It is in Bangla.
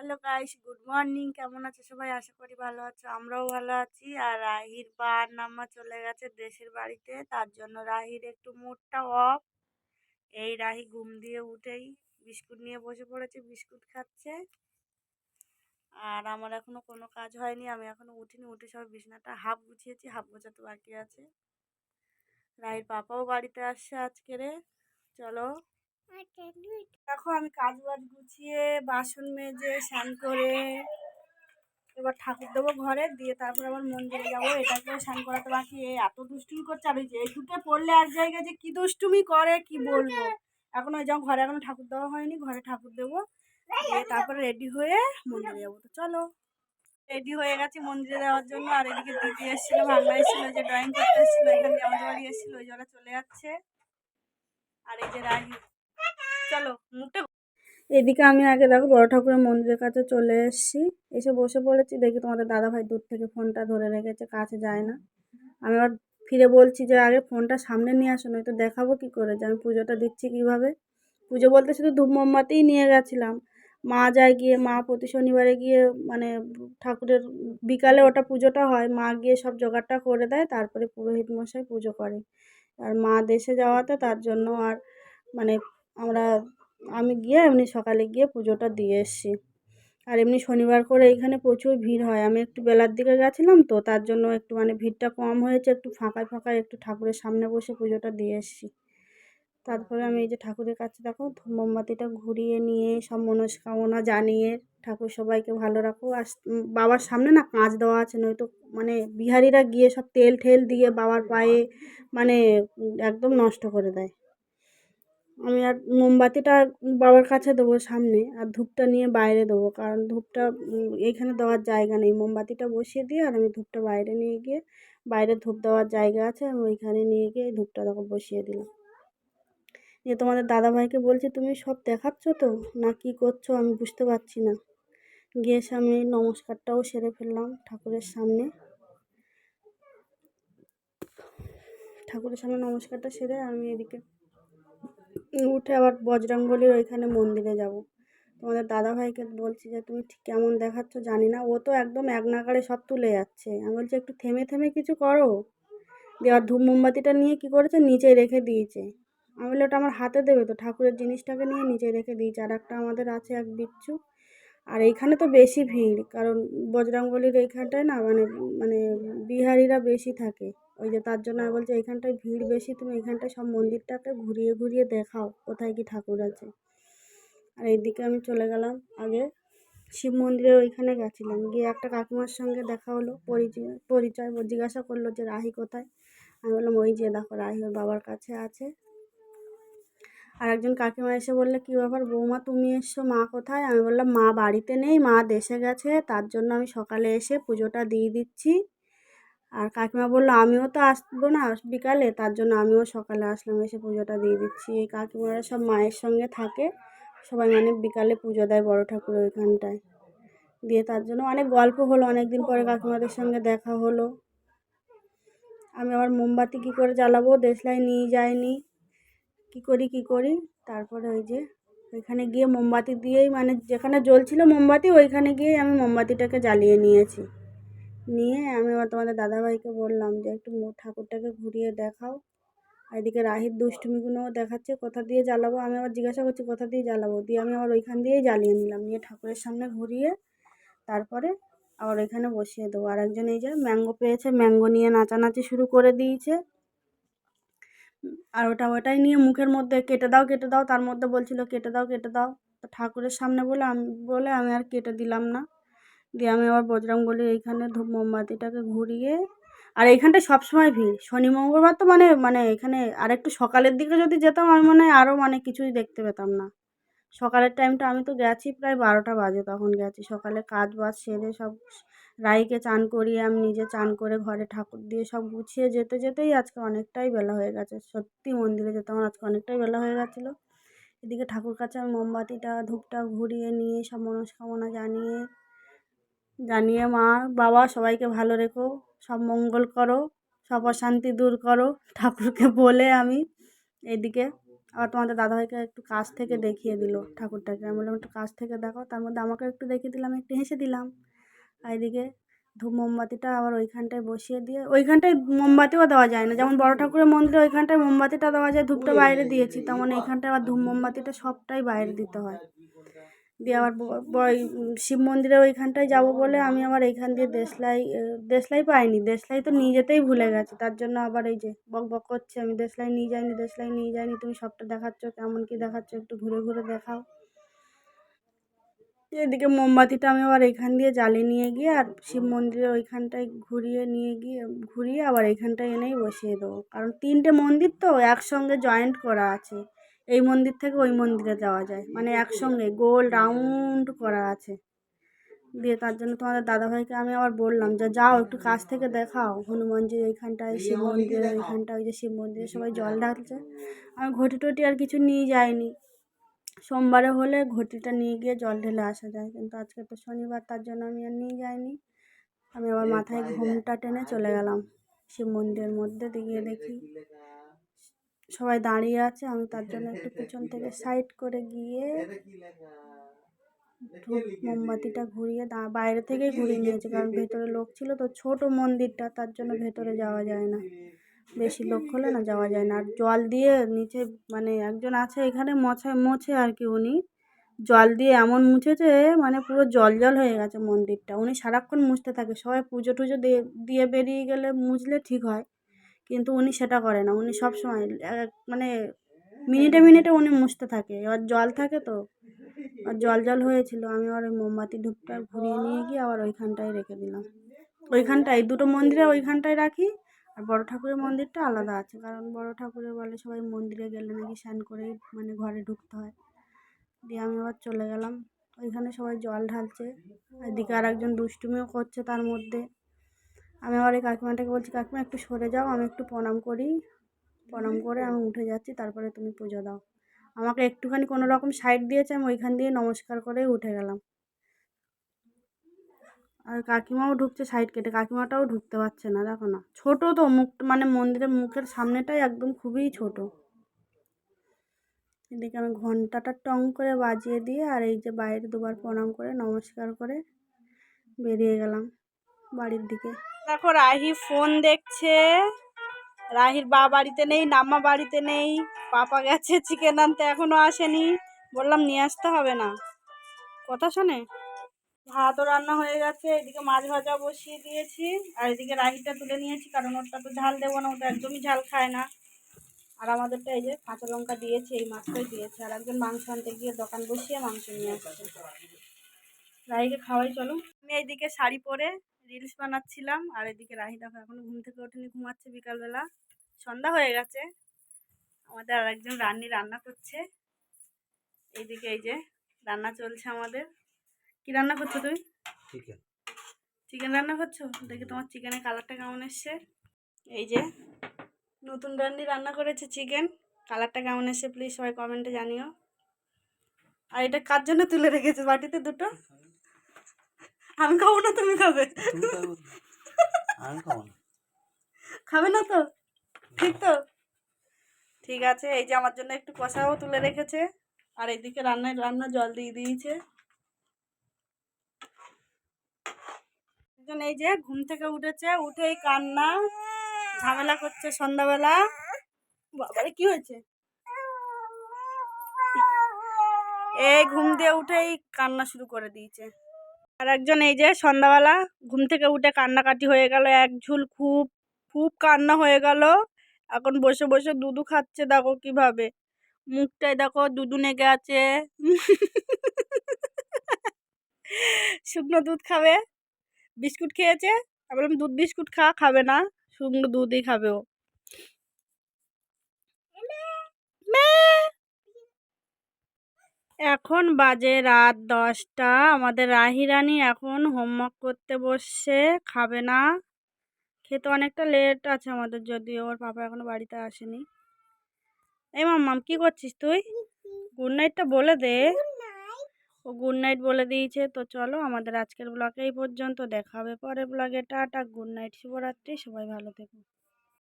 Hello guys, good morning. কেমন আছো সবাই? আশা করি ভালো আছো। আমরাও ভালো আছি। আর রাহির বা আর নাম্মা চলে গেছে দেশের বাড়িতে, তার জন্য রাহির একটু মুডটা অফ। এই রাহি ঘুম দিয়ে উঠেই বিস্কুট নিয়ে বসে পড়েছে, বিস্কুট খাচ্ছে। আর আমার এখনো কোনো কাজ হয়নি, আমি এখনো উঠিনি। উঠে সব বিছানাটা হাফ গুছিয়েছি, হাফ গোছাতে বাকি আছে। রাহির পাপাও বাড়িতে আসছে আজকেরে। চলো দেখো, আমি কাজ বাজ গুছিয়ে বাসন মেজে স্নান করে এবার ঠাকুর দেবো ঘরে, দিয়ে তারপর আবার মন্দিরে যাবো। এটাকেও স্নান করাতে বাকি। এত দুষ্টুমি করছে, আর এই দুটো পড়লে এক জায়গায় যে কি দুষ্টুমি করে কি বলবো। এখন ওই যখন ঘরে এখনো ঠাকুর দেওয়া হয়নি, ঘরে ঠাকুর দেবো, দিয়ে তারপরে রেডি হয়ে মন্দিরে যাবো। তো চলো, রেডি হয়ে গেছি মন্দিরে যাওয়ার জন্য। আর এদিকে দিদি এসেছিলো, ভাঙা এসেছিলো, যে ড্রয়িং করতে এসেছিলো, এখান দিয়ে আমাদের বাড়ি এসেছিলো, ওই জন্য চলে যাচ্ছে। আর এই যে রাহি, চলো মুখটা। এদিকে আমি আগে দেখো বড় ঠাকুরের মন্দিরের কাছে চলে এসেছি, এসে বসে পড়েছি। দেখি তোমাদের দাদাভাই দূর থেকে ফোনটা ধরে রেখেছে, কাছে যায় না। আমি আবার ফিরে বলছি যে আগে ফোনটা সামনে নিয়ে আসো, নয়তো দেখাবো কি করে যে আমি পুজোটা দিচ্ছি কিভাবে। পুজো বলতে শুধু ধূপ মোমবাতিই নিয়ে গেছিলাম। মা যায় গিয়ে, মা প্রতি শনিবারে গিয়ে মানে ঠাকুরের বিকালে ওটা পুজোটা হয়, মা গিয়ে সব জোগাড়টা করে দেয়, তারপরে পুরোহিত মশাই পুজো করে। আর মা দেশে যাওয়াতে তার জন্য আর মানে আমরা আমি গিয়ে এমনি সকালে গিয়ে পুজোটা দিয়ে এসেছি। আর এমনি শনিবার করে এইখানে প্রচুর ভিড় হয়। আমি একটু বেলার দিকে গেছিলাম, তো তার জন্য একটু মানে ভিড়টা কম হয়েছে, একটু ফাঁকায় ফাঁকায় একটু ঠাকুরের সামনে বসে পুজোটা দিয়ে এসেছি। তারপরে আমি এই যে ঠাকুরের কাছে দেখো মোমবাতিটা ঘুরিয়ে নিয়ে সব মনস্কামনা জানিয়ে, ঠাকুর সবাইকে ভালো রাখো। আর বাবার সামনে না কাঁচ দেওয়া আছে, নয়তো মানে বিহারিরা গিয়ে সব তেল ঠেল দিয়ে বাবার পায়ে মানে একদম নষ্ট করে দেয়। আমি আর মোমবাতিটা বাবার কাছে দেবো সামনে, আর ধূপটা নিয়ে বাইরে দেবো, কারণ ধূপটা এইখানে দেওয়ার জায়গা নেই। মোমবাতিটা বসিয়ে দিয়ে আর আমি ধূপটা বাইরে নিয়ে গিয়ে, বাইরে ধূপ দেওয়ার জায়গা আছে, আমি ওইখানে নিয়ে গিয়ে ধূপটা দেখো বসিয়ে দিলাম। যে তোমাদের দাদাভাইকে বলছি, তুমি সব দেখাচ্ছ তো না কি করছো আমি বুঝতে পারছি না। গিয়ে সামনে নমস্কারটাও সেরে ফেললাম ঠাকুরের সামনে। ঠাকুরের সামনে নমস্কারটা সেরে আমি এদিকে উঠে আবার বজরংবলীর ওইখানে মন্দিরে যাব। তোমাদের দাদাভাইকে বলছি যে তুমি ঠিক কেমন দেখাচ্ছ জানি না, ও তো একদম এক নাগাড়ে সব তুলে যাচ্ছে। আমি বলছি একটু থেমে থেমে কিছু করো। দিয়ে আর ধূপ মোমবাতিটা নিয়ে কি করেছে, নিচে রেখে দিয়েছে। আমি বলি ওটা আমার হাতে দেবে তো, ঠাকুরের জিনিসটাকে নিয়ে নিচে রেখে দিয়েছে। আর একটা আমাদের আছে এক বিচ্ছু। আর এইখানে তো বেশি ভিড়, কারণ বজরংবলীর এইখানটায় না মানে মানে বিহারিরা বেশি থাকে। ওই যে তার জন্য আমি বলছি এইখানটায় ভিড় বেশি, তুমি এইখানটায় সব মন্দিরটাকে ঘুরিয়ে ঘুরিয়ে দেখাও কোথায় কি ঠাকুর আছে। আর এইদিকে আমি চলে গেলাম আগে শিব মন্দিরের ওইখানে গেছিলাম, গিয়ে একটা কাকিমার সঙ্গে দেখা হলো, পরিচয় জিজ্ঞাসা করলো যে রাহি কোথায়। আমি বললাম ওই যে দেখো রাহি ওর বাবার কাছে আছে। আর একজন কাকিমা এসে বললে কী ব্যাপার বৌমা তুমি এসছো, মা কোথায়? আমি বললাম মা বাড়িতে নেই, মা দেশে গেছে, তার জন্য আমি সকালে এসে পুজোটা দিয়ে দিচ্ছি। আর কাকিমা বললো আমিও তো আসবো না বিকালে, তার জন্য আমিও সকালে আসলাম, এসে পুজোটা দিয়ে দিচ্ছি। এই কাকিমারা সব মায়ের সঙ্গে থাকে, সবাই মানে বিকালে পুজো দেয় বড় ঠাকুরের ওইখানটায়। দিয়ে তার জন্য অনেক গল্প হলো, অনেক দিন পরে কাকিমাদের সঙ্গে দেখা হলো। আমি আবার মোমবাতি কী করে জ্বালাবো, দেশলাই নিয়ে যায়নি, কী করি। তারপরে ওই যে ওইখানে গিয়ে মোমবাতি দিয়েই মানে যেখানে জ্বলছিল মোমবাতি, ওইখানে গিয়েই আমি মোমবাতিটাকে জ্বালিয়ে নিয়েছি। নিয়ে আমি আবার তোমাদের দাদাভাইকে বললাম যে একটু ঠাকুরটাকে ঘুরিয়ে দেখাও। আর এদিকে রাহির দুষ্টুমিগুলোও দেখাচ্ছে কোথা দিয়ে জ্বালাবো। আমি আবার জিজ্ঞাসা করছি কোথা দিয়ে জ্বালাবো, দিয়ে আমি আবার ওইখান দিয়েই জ্বালিয়ে নিলাম, নিয়ে ঠাকুরের সামনে ঘুরিয়ে তারপরে আবার ওইখানে বসিয়ে দেবো। আর একজন এই যে ম্যাঙ্গো পেয়েছে, ম্যাঙ্গো নিয়ে নাচানাচি শুরু করে দিয়েছে। আর ওটাই নিয়ে মুখের মধ্যে কেটে দাও, তার মধ্যে বলছিল কেটে দাও। তো ঠাকুরের সামনে বলে আমি আর কেটে দিলাম না। দিয়ে আমি আবার বজরংবলীর এইখানে ধূপ মোমবাতিটাকে ঘুরিয়ে। আর এইখানটায় সবসময় ভিড়, শনি মঙ্গলবার তো মানে মানে এখানে আর একটু সকালের দিকে যদি যেতাম আমি মনে হয় আরও মানে কিছুই দেখতে পেতাম না। সকালের টাইমটা আমি তো গেছি প্রায় 12টা বাজে, তখন গেছি সকালে কাজ বাজ সেরে সব। রাইকে চান করিয়ে আমি নিজে চান করে ঘরে ঠাকুর দিয়ে সব গুছিয়ে যেতেই আজকে অনেকটাই বেলা হয়ে গেছে। সত্যি মন্দিরে যেতে আমার আজকে অনেকটাই বেলা হয়ে গেছিলো। এদিকে ঠাকুর কাছে আমি মোমবাতিটা ধূপটা ঘুরিয়ে নিয়ে সব মনস্কামনা জানিয়ে মা বাবা সবাইকে ভালো রেখো, সব মঙ্গল করো, সব অশান্তি দূর করো ঠাকুরকে বলে আমি এদিকে আবার তোমাদের দাদাভাইকে একটু কাছ থেকে দেখিয়ে দিল ঠাকুরটাকে। আমি বললাম একটু কাছ থেকে দেখো, তার মধ্যে আমাকে একটু দেখিয়ে দিলাম, একটু হেসে দিলাম। আর এদিকে ধূপ মোমবাতিটা আবার ওইখানটায় বসিয়ে দিয়ে, ওইখানটায় মোমবাতিও দেওয়া যায় না, যেমন বড় ঠাকুরের মন্দিরে ওইখানটায় মোমবাতিটা দেওয়া যায়, ধূপটা বাইরে দিয়েছি, তেমন এইখানটায় আবার ধূপ মোমবাতিটা সবটাই বাইরে দিতে হয়। দিয়ে আবার শিব মন্দিরে ওইখানটায় যাব বলে আমি আবার এইখান দিয়ে দেশলাই পাইনি, দেশলাই তো নিয়ে যেতেই ভুলে গেছি, তার জন্য আবার এই যে বক বক করছে, আমি দেশলাই নিয়ে যাইনি, দেশলাই নিয়ে যাইনি, তুমি সবটা দেখাচ্ছ, কেমন কি দেখাচ্ছ, একটু ঘুরে ঘুরে দেখাও। এদিকে মোমবাতিটা আমি আবার এইখান দিয়ে জ্বালিয়ে নিয়ে গিয়ে আর শিব মন্দিরের ওইখানটায় ঘুরিয়ে আবার এইখানটায় এনেই বসিয়ে দেবো, কারণ 3টে মন্দির তো একসঙ্গে জয়েন্ট করা আছে, এই মন্দির থেকে ওই মন্দিরে যাওয়া যায়, মানে একসঙ্গে গোল রাউন্ড করা আছে। দিয়ে তার জন্য তোমাদের দাদাভাইকে আমি আবার বললাম যে যাও একটু কাছ থেকে দেখাও হনুমানজির এইখানটায়, শিব মন্দিরের ওইখানটায়, ওই যে শিব মন্দিরে সবাই জল ঢালছে। আমি ঘটি টটি আর কিছু নিয়ে যাইনি, সোমবারে হলে ঘটিটা নিয়ে গিয়ে জল ঢেলে আসা যায়, কিন্তু আজকে তো শনিবার, তার জন্য আমি আর নিয়ে যাইনি। আমি আবার মাথায় ঘুমটা টেনে চলে গেলাম শিব মন্দিরের মধ্যে, গিয়ে দেখি সবাই দাঁড়িয়ে আছে, আমি তার জন্য একটু পিছন থেকে সাইড করে গিয়ে ধূপ মোমবাতিটা ঘুরিয়ে বাইরে থেকেই ঘুরিয়ে নিয়েছে, কারণ ভেতরে লোক ছিল তো, ছোট মন্দিরটা, তার জন্য ভেতরে যাওয়া যায় না, বেশি লোক হলে না যাওয়া যায় না। আর জল দিয়ে নিচে, মানে একজন আছে এখানে মোছে আর কি, উনি জল দিয়ে এমন মুছেছে, মানে পুরো জল জল হয়ে গেছে মন্দিরটা, উনি সারাক্ষণ মুছতে থাকে, সবাই পুজো টুজো দিয়ে বেরিয়ে গেলে মুছলে ঠিক হয়, কিন্তু উনি সেটা করে না, উনি সব সময় মানে মিনিটে মিনিটে উনি মুছতে থাকে, এবার জল থাকে তো, আর জল জল হয়েছিল। আমি আবার ওই মোমবাতি ধূপটা ঘুরিয়ে নিয়ে গিয়ে আবার ওইখানটায় রেখে দিলাম, ওইখানটায় দুটো মন্দিরে ওইখানটায় রাখি, আর বড় ঠাকুরের মন্দিরটা আলাদা আছে, কারণ বড় ঠাকুরের বলে সবাই মন্দিরে গেলে নাকি স্নান করেই মানে ঘরে ঢুকতে হয়। দিয়ে আমি আবার চলে গেলাম, ওইখানে সবাই জল ঢালছে, এদিকে আর একজন দুষ্টুমিও করছে তার মধ্যে। আমি আবার এই কাকিমাটাকে বলছি, কাকিমা একটু সরে যাও, আমি একটু প্রণাম করি, প্রণাম করে আমি উঠে যাচ্ছি, তারপরে তুমি পুজো দাও। আমাকে একটুখানি কোনো রকম সাইড দিয়েছে, আমি ওইখান দিয়ে নমস্কার করেই উঠে গেলাম। আর কাকিমাও ঢুকছে সাইড কেটে, কাকিমাটাও ঢুকতে পারছে না, দেখো না, ছোটো তো মুখ, মানে মন্দিরের মুখের সামনেটাই একদম খুবই ছোট। এদিকে আমি ঘন্টাটা টং করে বাজিয়ে দিয়ে আর এই যে বাইরে দুবার প্রণাম করে নমস্কার করে বেরিয়ে গেলাম বাড়ির দিকে। দেখো রাহি ফোন দেখছে, রাহির বাড়িতে নেই, নাম্মা বাড়িতে নেই, পাপা গেছে চিকেন আনতে, এখনো আসেনি, বললাম নিয়ে আসতে হবে না, কথা শোনে। ভাতও রান্না হয়ে গেছে, এদিকে মাছ ভাজা বসিয়ে দিয়েছি, আর এদিকে রাহিটা তুলে নিয়েছি, কারণ ওটা তো ঝাল দেবো না, ওটা একদমই ঝাল খায় না। আর আমাদেরটা এই যে কাঁচা লঙ্কা দিয়েছে, এই মাছটাই দিয়েছে, আর একজন মাংস আনতে গিয়ে দোকান বসিয়ে মাংস নিয়ে আসছে। রাহিকে খাওয়াই চলো। আমি এইদিকে শাড়ি পরে রিলস বানাচ্ছিলাম, আর এদিকে রাহি দেখো এখনো ঘুম থেকে ওঠেনি, ঘুমাচ্ছে, বিকালবেলা সন্ধ্যা হয়ে গেছে। আমাদের আর একজন রান্না করছে, এইদিকে এই যে রান্না চলছে আমাদের। কি রান্না করছো তুই? চিকেন রান্না করছো? দেখি তোমার চিকেনের কালারটা কেমন এসছে। এই যে নতুন রান্না করেছে চিকেন, কালারটা কেমন এসছে প্লিজ সবাই কমেন্টে জানিও। আর এটা কার জন্য তুলে রেখেছে বাটিতে দুটো? আমি খাবো না, তুমি খাবে? খাবে না তো? ঠিক তো? ঠিক আছে, এই যে আমার জন্য একটু কষাও তুলে রেখেছে, আর এইদিকে রান্না জল দিয়ে দিয়েছে। এই যে ঘুম থেকে উঠেছে, উঠেই কান্না, ঝামেলা করছে সন্ধ্যাবেলা। বাবারে কি হয়েছে? এই ঘুম দিয়ে উঠেই কান্না শুরু করে দিয়েছে। আর একজন এই যে সন্ধ্যাবেলা ঘুম থেকে উঠে কান্নাকাটি হয়ে গেল, এক ঝুল খুব খুব কান্না হয়ে গেল, এখন বসে বসে দুধু খাচ্ছে, দেখো কিভাবে মুখটায় দেখো দুধু নেগে আছে। শুকনো দুধ খাবে, বিস্কুট খেয়েছে, আমি বললাম দুধ বিস্কুট খাবে না, শুকনো দুধই খাবে ও। এখন বাজে রাত 10টা, আমাদের রাহি রানী এখন হোমওয়ার্ক করতে বসছে, খাবে না, খেতে অনেকটা লেট আছে আমাদের, যদিও ওর পাপা এখনো বাড়িতে আসেনি। এই মাম্মাম কি করছিস তুই? গুড নাইটটা বলে দে। ও গুড নাইট বলে দিয়েছে। তো চলো আমাদের আজকের ব্লগে এই পর্যন্ত, দেখা হবে পরের ব্লগে। টাটা, গুড নাইট, শুভরাত্রি, সবাই ভালো থেকো।